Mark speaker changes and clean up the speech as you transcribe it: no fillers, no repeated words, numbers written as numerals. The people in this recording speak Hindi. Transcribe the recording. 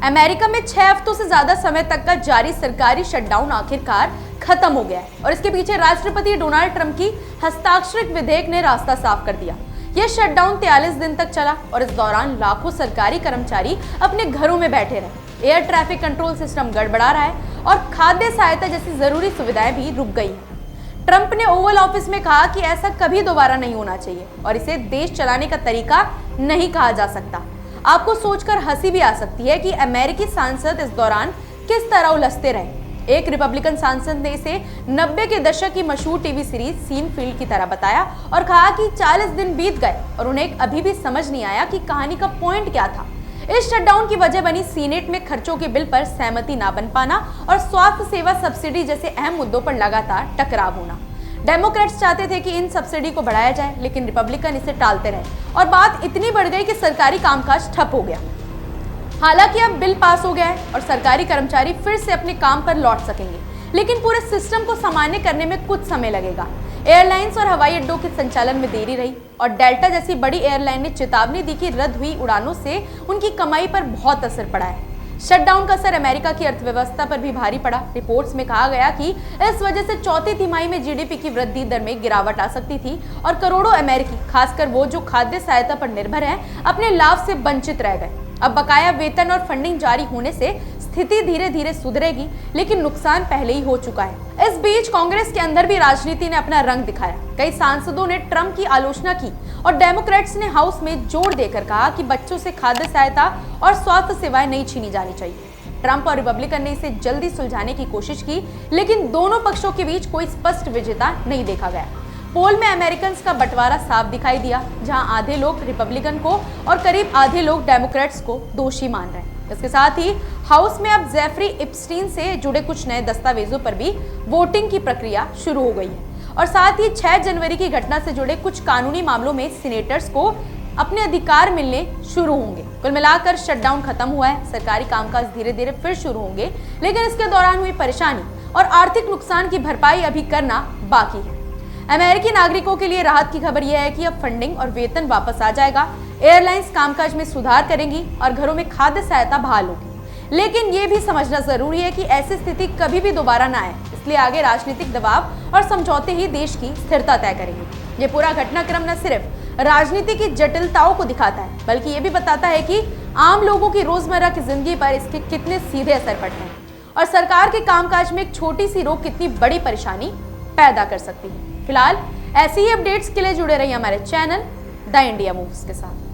Speaker 1: अमेरिका में 6 हफ्तों से ज्यादा समय तक का जारी सरकारी शटडाउन आखिरकार खत्म हो गया है और इसके पीछे राष्ट्रपति डोनाल्ड ट्रंप की हस्ताक्षरित विधेयक ने रास्ता साफ कर दिया। यह शटडाउन 43 दिन तक चला और इस दौरान लाखों सरकारी कर्मचारी अपने घरों में बैठे रहे। एयर ट्रैफिक कंट्रोल सिस्टम गड़बड़ा रहा है और खाद्य सहायता जैसी जरूरी सुविधाएं भी रुक गई हैं। ट्रंप ने ओवल ऑफिस में कहा कि ऐसा कभी दोबारा नहीं होना चाहिए और इसे देश चलाने का तरीका नहीं कहा जा सकता। आपको सोचकर हंसी भी आ सकती है कि अमेरिकी सांसद इस दौरान किस तरह उलझते रहे। एक रिपब्लिकन सांसद ने इसे 90 के दशक की मशहूर टीवी सीरीज सीनफील्ड की तरह बताया और कहा कि 40 दिन बीत गए और उन्हें अभी भी समझ नहीं आया कि कहानी का पॉइंट क्या था। इस शटडाउन की वजह बनी सीनेट में खर्चों के बिल पर सहमति ना बन पाना और स्वास्थ्य सेवा सब्सिडी जैसे अहम मुद्दों पर लगातार टकराव होना। डेमोक्रेट्स चाहते थे कि इन सब्सिडी को बढ़ाया जाए, लेकिन रिपब्लिकन इसे टालते रहे और बात इतनी बढ़ गई कि सरकारी कामकाज ठप हो गया। हालांकि अब बिल पास हो गया है और सरकारी कर्मचारी फिर से अपने काम पर लौट सकेंगे, लेकिन पूरे सिस्टम को सामान्य करने में कुछ समय लगेगा। एयरलाइंस और हवाई अड्डों के संचालन में देरी रही और डेल्टा जैसी बड़ी एयरलाइन ने चेतावनी दी कि रद्द हुई उड़ानों से उनकी कमाई पर बहुत असर पड़ा है। शटडाउन का असर अमेरिका की अर्थव्यवस्था पर भी भारी पड़ा। रिपोर्ट्स में कहा गया कि इस वजह से चौथी तिमाही में जीडीपी की वृद्धि दर में गिरावट आ सकती थी और करोड़ों अमेरिकी, खासकर वो जो खाद्य सहायता पर निर्भर हैं, अपने लाभ से वंचित रह गए। अब बकाया वेतन और फंडिंग जारी होने से स्थिति धीरे धीरे सुधरेगी, लेकिन नुकसान पहले ही हो चुका है। इस बीच कांग्रेस के अंदर भी राजनीति ने अपना रंग दिखाया। कई सांसदों ने ट्रंप की आलोचना की और डेमोक्रेट्स ने हाउस में जोर देकर कहा कि बच्चों से खाद्य सहायता और स्वास्थ्य सेवाएं नहीं छीनी जानी चाहिए। ट्रंप और रिपब्लिकन ने इसे जल्दी सुलझाने की कोशिश की, लेकिन दोनों पक्षों के बीच कोई स्पष्ट विजेता नहीं देखा गया। पोल में अमेरिकन का बंटवारा साफ दिखाई दिया, जहां आधे लोग रिपब्लिकन को और करीब आधे लोग डेमोक्रेट्स को दोषी मान रहे हैं। इसके साथ ही हाउस में अब जेफरी इप्स्टीन से जुड़े कुछ नए दस्तावेजों पर भी वोटिंग की प्रक्रिया शुरू हो गई है और साथ ही 6 जनवरी की घटना से जुड़े कुछ कानूनी मामलों में सीनेटर्स को अपने अधिकार मिलने शुरू होंगे। कुल मिलाकर शटडाउन खत्म हुआ है, सरकारी कामकाज धीरे धीरे फिर शुरू होंगे, लेकिन इसके दौरान हुई परेशानी और आर्थिक नुकसान की भरपाई अभी करना बाकी है। अमेरिकी नागरिकों के लिए राहत की खबर यह है कि अब फंडिंग और वेतन वापस आ जाएगा, एयरलाइंस कामकाज में सुधार करेंगी और घरों में खाद्य सहायता बहाल होगी। लेकिन ये भी समझना जरूरी है कि ऐसी स्थिति कभी भी दोबारा ना आए, इसलिए आगे राजनीतिक दबाव और समझौते ही देश की स्थिरता तय करेंगे। ये पूरा घटनाक्रम न सिर्फ राजनीति की जटिलताओं को दिखाता है, बल्कि ये भी बताता है कि आम लोगों की रोजमर्रा की जिंदगी पर इसके कितने सीधे असर पड़ते हैं और सरकार के कामकाज में एक छोटी सी रोक कितनी बड़ी परेशानी पैदा कर सकती है। फिलहाल ऐसी ही अपडेट्स के लिए जुड़े रहिए हमारे चैनल द इंडिया मूव्स के साथ।